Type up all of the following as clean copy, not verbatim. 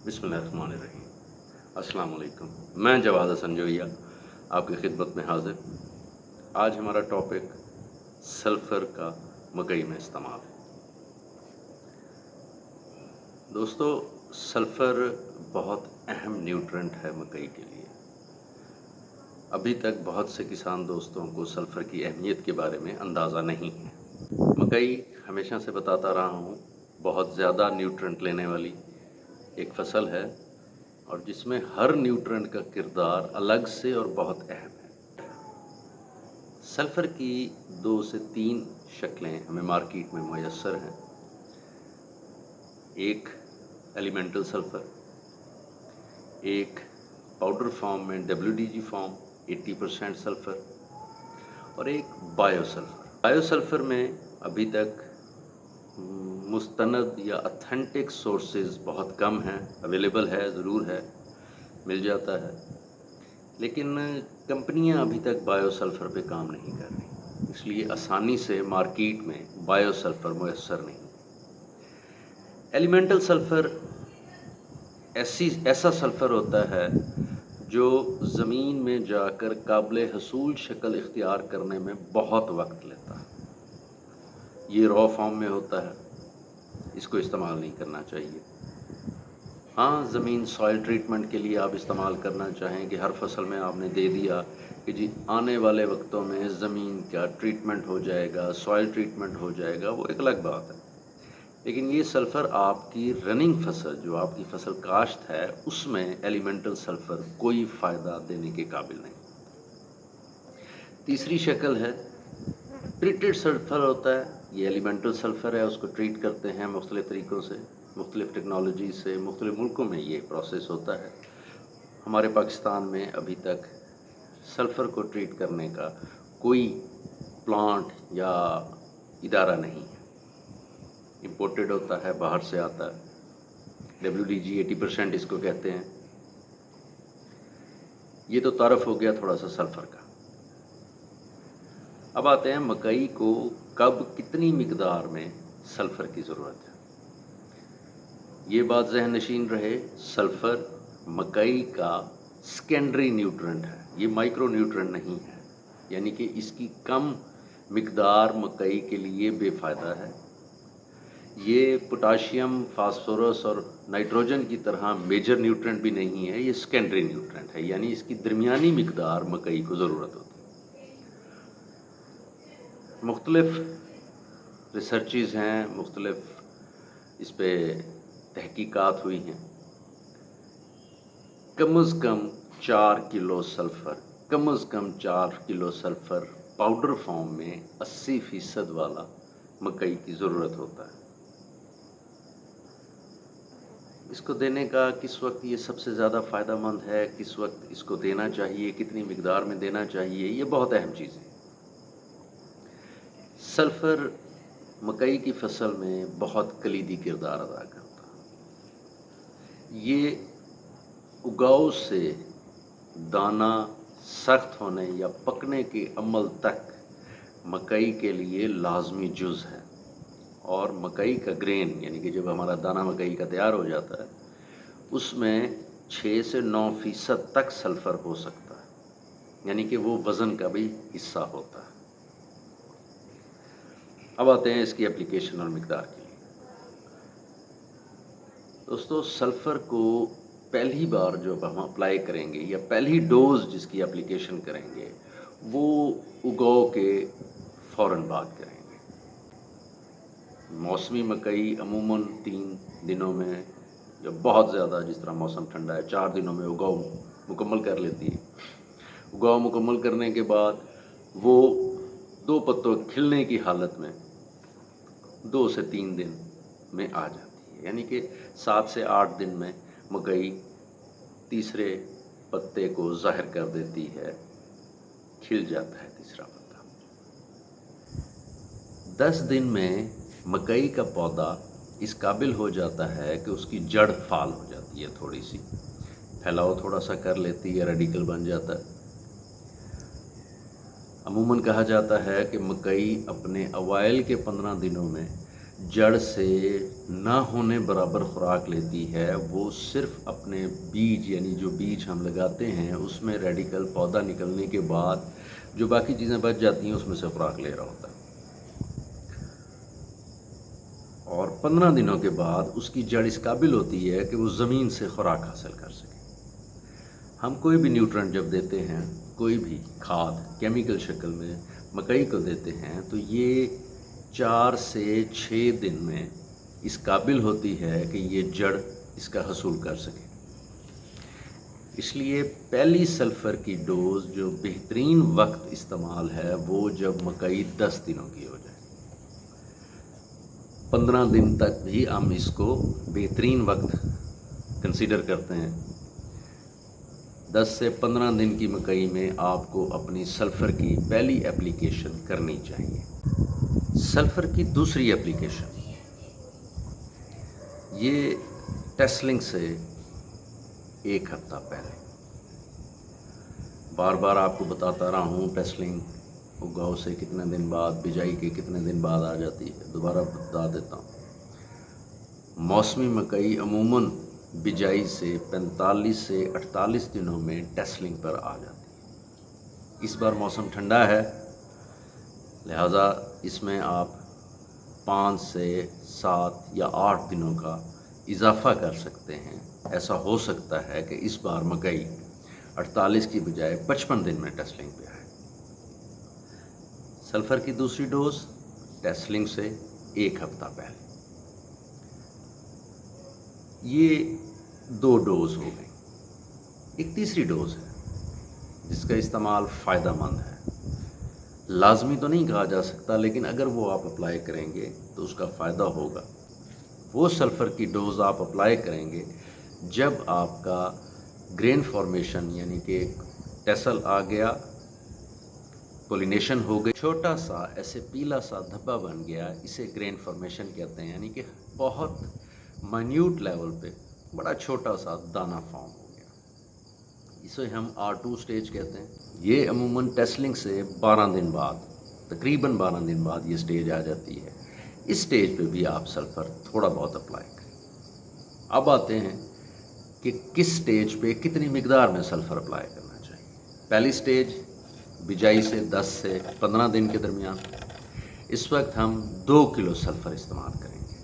बिस्मिल्लाहिर्रहमानिर्रहीम। अस्सलाम वालेकुम। मैं जवाद हसन जोइया आपकी खिदमत में हाजिर। आज हमारा टॉपिक सल्फ़र का मकई में इस्तेमाल है। दोस्तों, सल्फ़र बहुत अहम न्यूट्रेंट है मकई के लिए। अभी तक बहुत से किसान दोस्तों को सल्फ़र की अहमियत के बारे में अंदाज़ा नहीं है। मकई हमेशा से बताता रहा हूँ, बहुत ज़्यादा न्यूट्रेंट लेने वाली एक फसल है और जिसमें हर न्यूट्रेंट का किरदार अलग से और बहुत अहम है। सल्फ़र की 2 से 3 शक्लें हमें मार्केट में मुयस्सर हैं। एक एलिमेंटल सल्फ़र, एक पाउडर फॉर्म में WDG फॉर्म 80% सल्फ़र और एक बायो सल्फ़र। बायो सल्फ़र में अभी तक मुस्तनद या ऑथेंटिक सोर्सेज बहुत कम हैं। अवेलेबल है, ज़रूर है, मिल जाता है, लेकिन कंपनियां अभी तक बायो सल्फ़र पे काम नहीं कर रही, इसलिए आसानी से मार्केट में बायो सल्फ़र मुयस्सर नहीं। एलिमेंटल सल्फ़र ऐसा सल्फ़र होता है जो ज़मीन में जाकर काबिल हसूल शक्ल इख्तियार करने में बहुत वक्त लेता है। ये रॉ फॉर्म में होता है, इसको इस्तेमाल नहीं करना चाहिए। हाँ, ज़मीन सॉइल ट्रीटमेंट के लिए आप इस्तेमाल करना चाहें कि हर फसल में आपने दे दिया कि जी आने वाले वक्तों में ज़मीन का ट्रीटमेंट हो जाएगा, सॉइल ट्रीटमेंट हो जाएगा, वो एक अलग बात है। लेकिन ये सल्फ़र आपकी रनिंग फसल, जो आपकी फसल काश्त है, उसमें एलिमेंटल सल्फ़र कोई फ़ायदा देने के काबिल नहीं। तीसरी शक्ल है ट्रीटेड सल्फ़र होता है। ये एलिमेंटल सल्फ़र है, उसको ट्रीट करते हैं मुख्तलिफ़ तरीक़ों से, मुख्तलिफ़ टेक्नोलॉजी से। मुख्तलिफ़ मुल्कों में ये प्रोसेस होता है। हमारे पाकिस्तान में अभी तक सल्फ़र को ट्रीट करने का कोई प्लांट या इदारा नहीं है। इम्पोर्टेड होता है, बाहर से आता है। WDG 80% इसको कहते हैं। ये तो तारफ़ हो गया थोड़ा सा सल्फ़र का। अब आते हैं मकई को कब कितनी मिकदार में सल्फ़र की ज़रूरत है। ये बात ज़हन नशीन रहे, सल्फ़र मकई का सेकेंडरी न्यूट्रेंट है, ये माइक्रो न्यूट्रेंट नहीं है, यानी कि इसकी कम मिकदार मकई के लिए बेफ़ायदा है। ये पोटाशियम, फास्फोरस और नाइट्रोजन की तरह मेजर न्यूट्रेंट भी नहीं है, ये सेकेंडरी न्यूट्रेंट है, यानी इसकी दरमियानी मिकदार मकई को ज़रूरत होती है। मुख्तलिफ़ रिसर्चेज़ हैं, मुख्तलिफ़ इस पे तहकीकात हुई हैं। कम अज़ कम 4 किलो सल्फ़र, कम अज़ कम 4 किलो सल्फ़र पाउडर फॉर्म में 80% वाला मकई की ज़रूरत होता है। इसको देने का किस वक्त ये सबसे ज़्यादा फ़ायदेमंद है, किस वक्त इसको देना चाहिए, कितनी मिकदार में देना चाहिए, ये बहुत अहम चीज़ है। सल्फ़र मकई की फसल में बहुत कलीदी किरदार अदा करता है। ये उगाव से दाना सख्त होने या पकने के अमल तक मकई के लिए लाजमी जुज़ है। और मकई का ग्रेन, यानी कि जब हमारा दाना मकई का तैयार हो जाता है, उसमें 6 से 9% तक सल्फ़र हो सकता है, यानी कि वो वज़न का भी हिस्सा होता है। अब आते हैं इसकी एप्लीकेशन और मिकदार के लिए। दोस्तों, सल्फ़र को पहली बार जब हम अप्लाई करेंगे या पहली डोज़ जिसकी एप्लीकेशन करेंगे, वो उगाव के फ़ौरन बाद करेंगे। मौसमी मकई अमूमन 3 दिनों में, जब बहुत ज़्यादा जिस तरह मौसम ठंडा है, 4 दिनों में उगाव मुकम्मल कर लेती है। उगाव मुकम्मल करने के बाद वो 2 पत्तों खिलने की हालत में 2 से 3 दिन में आ जाती है, यानी कि 7 से 8 दिन में मकई तीसरे पत्ते को ज़ाहिर कर देती है, खिल जाता है तीसरा पत्ता। 10 दिन में मकई का पौधा इस काबिल हो जाता है कि उसकी जड़ फाल हो जाती है, थोड़ी सी फैलाव थोड़ा सा कर लेती है, रेडिकल बन जाता है। अमूमन कहा जाता है कि मकई अपने अवाइल के 15 दिनों में جڑ سے نہ ہونے برابر خوراک لیتی ہے، وہ صرف اپنے بیج یعنی جو بیج ہم لگاتے ہیں اس میں ریڈیکل پودا نکلنے کے بعد جو باقی چیزیں بچ جاتی ہیں اس میں سے خوراک لے رہا ہوتا ہے، اور 15 دنوں کے بعد اس کی جڑ اس قابل ہوتی ہے کہ وہ زمین سے خوراک حاصل کر سکے۔ ہم کوئی بھی نیوٹرنٹ جب دیتے ہیں، کوئی بھی کھاد کیمیکل شکل میں مکئی کو دیتے ہیں، تو یہ 4 سے 6 دن میں اس قابل ہوتی ہے کہ یہ جڑ اس کا حصول کر سکے۔ اس لیے پہلی سلفر کی ڈوز جو بہترین وقت استعمال ہے وہ جب مکئی 10 دنوں کی ہو جائے۔ 15 دن تک بھی ہم اس کو بہترین وقت کنسیڈر کرتے ہیں۔ 10 سے 15 دن کی مکئی میں آپ کو اپنی سلفر کی پہلی اپلیکیشن کرنی چاہیے۔ سلفر کی دوسری اپلیکیشن یہ ٹیسلنگ سے 1 ہفتہ پہلے۔ بار بار آپ کو بتاتا رہا ہوں، ٹیسلنگ اگاؤ سے کتنے دن بعد، بجائی کے کتنے دن بعد آ جاتی ہے، دوبارہ بتا دیتا ہوں۔ موسمی مکئی عموماً بجائی سے 45 سے 48 دنوں میں ٹیسلنگ پر آ جاتی ہے۔ اس بار موسم ٹھنڈا ہے، لہٰذا اس میں آپ 5 سے 7 یا 8 دنوں کا اضافہ کر سکتے ہیں۔ ایسا ہو سکتا ہے کہ اس بار مکئی 48 کی بجائے 55 دن میں ٹیسلنگ پہ آئے۔ سلفر کی دوسری ڈوز ٹیسلنگ سے 1 ہفتہ پہلے۔ یہ 2 ڈوز ہو گئی۔ ایک تیسری ڈوز ہے جس کا استعمال فائدہ مند ہے، لازمی تو نہیں کہا جا سکتا، لیکن اگر وہ آپ اپلائی کریں گے تو اس کا فائدہ ہوگا۔ وہ سلفر کی ڈوز آپ اپلائی کریں گے جب آپ کا گرین فارمیشن یعنی کہ ٹیسل آ گیا، پولینیشن ہو گئی، چھوٹا سا ایسے پیلا سا دھبا بن گیا، اسے گرین فارمیشن کہتے ہیں، یعنی کہ بہت مائنیوٹ لیول پہ بڑا چھوٹا سا دانہ فارم ہو گیا، اسے ہم R2 سٹیج کہتے ہیں۔ یہ عموماً ٹیسلنگ سے 12 دن بعد، تقریباً 12 دن بعد یہ سٹیج آ جاتی ہے۔ اس سٹیج پہ بھی آپ سلفر تھوڑا بہت اپلائی کریں۔ اب آتے ہیں کہ کس سٹیج پہ کتنی مقدار میں سلفر اپلائی کرنا چاہیے۔ پہلی سٹیج بجائی سے 10 سے 15 دن کے درمیان، اس وقت ہم 2 کلو سلفر استعمال کریں گے۔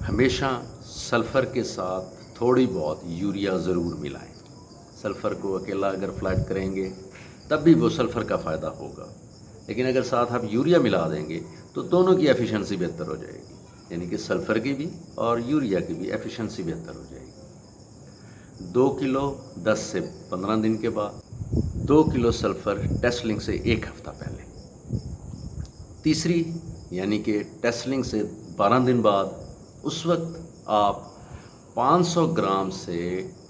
ہمیشہ سلفر کے ساتھ تھوڑی بہت یوریا ضرور ملائیں۔ سلفر کو اکیلا اگر فلیٹ کریں گے تب بھی وہ سلفر کا فائدہ ہوگا، لیکن اگر ساتھ آپ یوریا ملا دیں گے تو دونوں کی ایفیشنسی بہتر ہو جائے گی، یعنی کہ سلفر کی بھی اور یوریا کی بھی ایفیشنسی بہتر ہو جائے گی۔ 2 کلو 10 سے 15 دن کے بعد، 2 کلو سلفر ٹیسلنگ سے 1 ہفتہ پہلے۔ تیسری یعنی کہ ٹیسلنگ سے 12 دن بعد، اس وقت آپ 500 گرام سے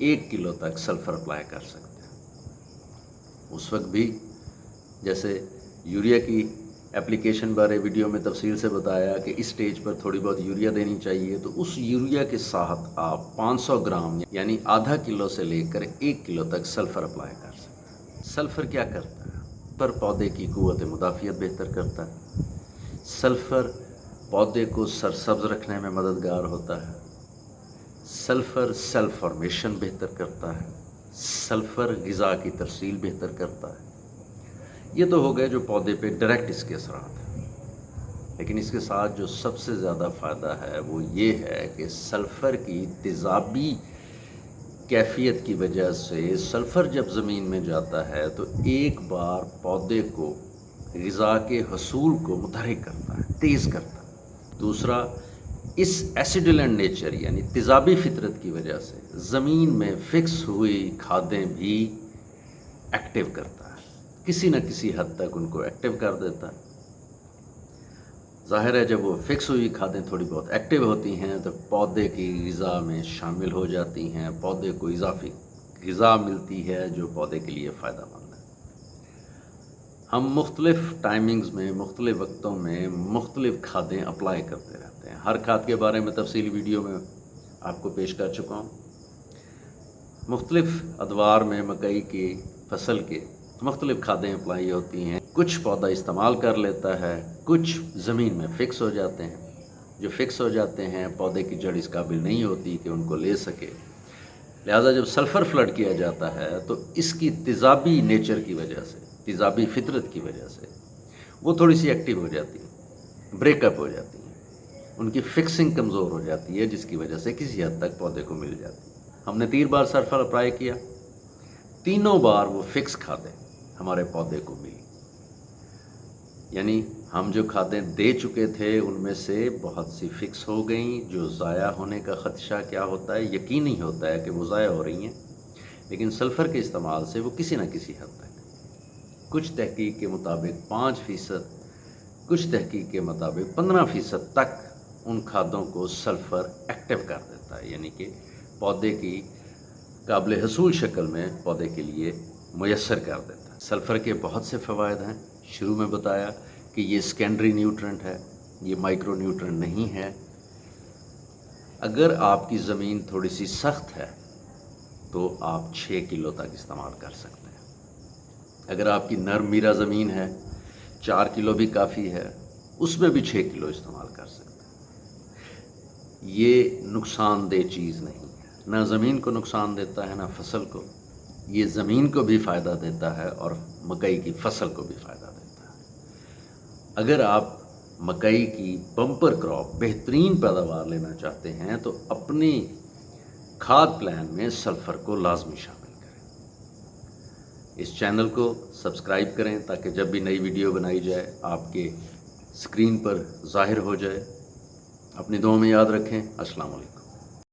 1 کلو تک سلفر اپلائی کر سکتے ہیں۔ اس وقت بھی جیسے یوریا کی اپلیکیشن بارے ویڈیو میں تفصیل سے بتایا کہ اس سٹیج پر تھوڑی بہت یوریا دینی چاہیے، تو اس یوریا کے ساتھ آپ 500 گرام یعنی آدھا کلو سے لے کر 1 کلو تک سلفر اپلائی کر سکتے ہیں۔ سلفر کیا کرتا ہے؟ سلفر پودے کی قوت مدافعت بہتر کرتا ہے۔ سلفر پودے کو سرسبز رکھنے میں مددگار ہوتا ہے۔ سلفر سیل فارمیشن بہتر کرتا ہے۔ سلفر غذا کی ترسیل بہتر کرتا ہے۔ یہ تو ہو گئے جو پودے پہ ڈائریکٹ اس کے اثرات ہیں، لیکن اس کے ساتھ جو سب سے زیادہ فائدہ ہے وہ یہ ہے کہ سلفر کی تیزابی کیفیت کی وجہ سے سلفر جب زمین میں جاتا ہے تو ایک بار پودے کو غذا کے حصول کو متحرک کرتا ہے، تیز کرتا ہے۔ دوسرا، اس ایسیڈولنٹ نیچر یعنی تیزابی فطرت کی وجہ سے زمین میں فکس ہوئی کھادیں بھی ایکٹیو کرتا ہے، کسی نہ کسی حد تک ان کو ایکٹیو کر دیتا ہے۔ ظاہر ہے جب وہ فکس ہوئی کھادیں تھوڑی بہت ایکٹیو ہوتی ہیں تو پودے کی غذا میں شامل ہو جاتی ہیں، پودے کو اضافی غذا ملتی ہے جو پودے کے لیے فائدہ مند ہے۔ ہم مختلف ٹائمنگز میں، مختلف وقتوں میں مختلف کھادیں اپلائی کرتے رہتے ہیں۔ ہر کھاد کے بارے میں تفصیلی ویڈیو میں آپ کو پیش کر چکا ہوں۔ مختلف ادوار میں مکئی کی فصل کے مختلف کھادیں اپلائی ہوتی ہیں۔ कुछ पौधा इस्तेमाल कर लेता है, कुछ ज़मीन में फ़िक्स हो जाते हैं। जो फ़िक्स हो जाते हैं पौधे की जड़ इस काबिल नहीं होती कि उनको ले सके, लिहाजा जब सल्फ़र फ्लड किया जाता है तो इसकी तेज़ाबी नेचर की वजह से, तेज़ाबी फितरत की वजह से वो थोड़ी सी एक्टिव हो जाती है, ब्रेकअप हो जाती है, उनकी फिक्सिंग कमज़ोर हो जाती है, जिसकी वजह से किसी हद तक पौधे को मिल जाती है। हमने 3 बार सल्फ़र अप्लाई किया, तीनों बार वो फिक्स खादें हमारे पौधे को मिली। यानी हम जो खादें दे चुके थे उनमें से बहुत सी फिक्स हो गई। जो ज़ाया होने का ख़दशा क्या होता है, यकीनी होता है कि वो ज़ाया हो रही हैं, लेकिन सल्फ़र के इस्तेमाल से वो किसी न किसी हद तक, कुछ तहकीक के मुताबिक 5%, कुछ तहकीक के मुताबिक 15% तक उन खादों को सल्फ़र एक्टिव कर देता है, यानी कि पौधे की काबिल हसूल शक्ल में पौधे के लिए मुयस्सर कर देता है। सल्फ़र के बहुत से फ़वाइद हैं। शुरू में बताया कि ये सेकेंडरी न्यूट्रेंट है, ये माइक्रो न्यूट्रेंट नहीं है। अगर आपकी ज़मीन थोड़ी सी सख्त है तो आप 6 किलो तक इस्तेमाल कर सकते हैं। अगर आपकी नरम मीरा ज़मीन है 4 किलो भी काफ़ी है, उसमें भी 6 किलो इस्तेमाल कर सकते हैं। ये नुकसानदेह चीज़ नहीं है, ना ज़मीन को नुकसान देता है ना फसल को। ये ज़मीन को भी फ़ायदा देता है और मकई की फसल को भी फ़ायदा देता है। अगर आप मकई की बम्पर क्रॉप बेहतरीन पैदावार लेना चाहते हैं तो अपनी खाद प्लान में सल्फ़र को लाजमी शामिल करें। इस चैनल को सब्सक्राइब करें ताकि जब भी नई वीडियो बनाई जाए आपके स्क्रीन पर ज़ाहिर हो जाए। अपनी दुआ में याद रखें। अस्सलाम वालेकुम।